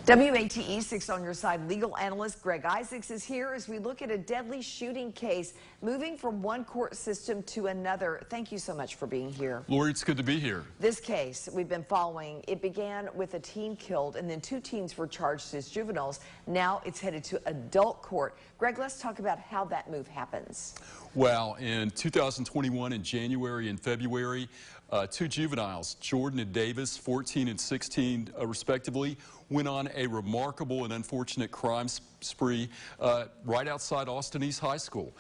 WATE 6 on your side legal analyst Greg Isaacs is here as we look at a deadly shooting case moving from one court system to another. Thank you so much for being here. Lori, it's good to be here. This case we've been following, it began with a teen killed and then 2 teens were charged as juveniles. Now it's headed to adult court. Greg, let's talk about how that move happens. Well, in 2021, in January and February, 2 juveniles, Jordan and Davis, 14 and 16 respectively, went on a remarkable and unfortunate crime spree right outside Austin East High School.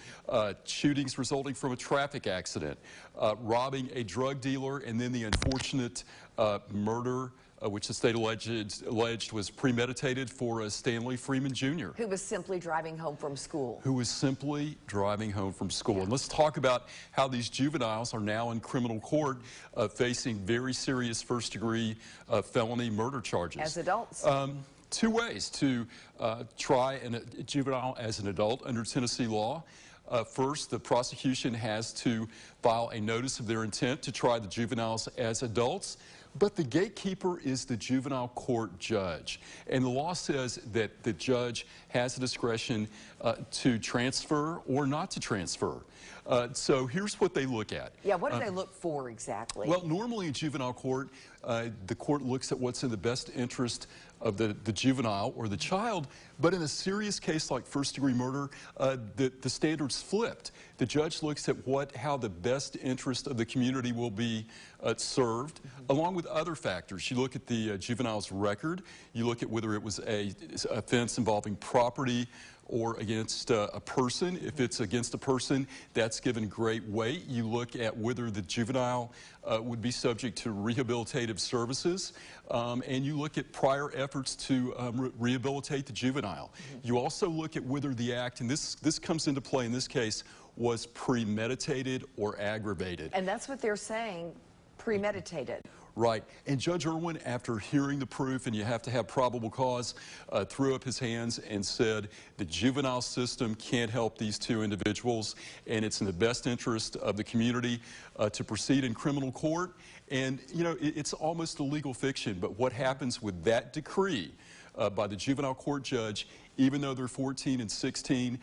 Shootings resulting from a traffic accident, robbing a drug dealer, and then the unfortunate murder which the state alleged was premeditated for Stanley Freeman Jr. Who was simply driving home from school. And let's talk about how these juveniles are now in criminal court facing very serious first-degree felony murder charges. As adults. 2 ways to try a juvenile as an adult under Tennessee law. First, the prosecution has to file a notice of their intent to try the juveniles as adults, but the gatekeeper is the juvenile court judge. And the law says that the judge has the discretion to transfer or not to transfer. So here's what they look at. Yeah, what do they look for exactly? Well, normally in juvenile court, the court looks at what's in the best interest of the juvenile or the child, but in a serious case like first-degree murder, the standard's flipped. The judge looks at how the best interest of the community will be served, along with other factors. You look at the juvenile's record, you look at whether it was an offense involving property or against a person. If it's against a person, that's given great weight. You look at whether the juvenile would be subject to rehabilitative services, and you look at prior efforts to rehabilitate the juvenile. You also look at whether the act, and this comes into play in this case, was premeditated or aggravated. And that's what they're saying, premeditated. Right. And Judge Irwin, after hearing the proof, and you have to have probable cause, threw up his hands and said the juvenile system can't help these 2 individuals, and it's in the best interest of the community to proceed in criminal court. And, you know, it's almost a legal fiction, but what happens with that decree by the juvenile court judge, even though they're 14 and 16,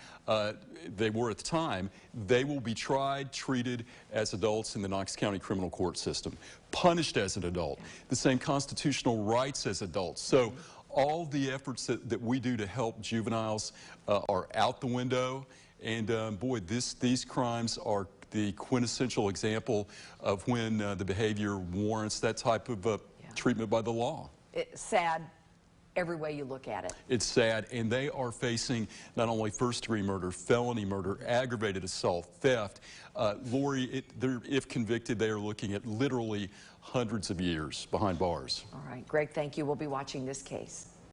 they were at the time, they will be tried, treated as adults in the Knox County criminal court system, punished as an adult, the same constitutional rights as adults. So all the efforts that we do to help juveniles are out the window, and boy, these crimes are the quintessential example of when the behavior warrants that type of treatment by the law. It's sad. Every way you look at it. It's sad, and they are facing not only first-degree murder, felony murder, aggravated assault, theft. Lori, if convicted, they are looking at literally hundreds of years behind bars. All right, Greg, thank you. We'll be watching this case.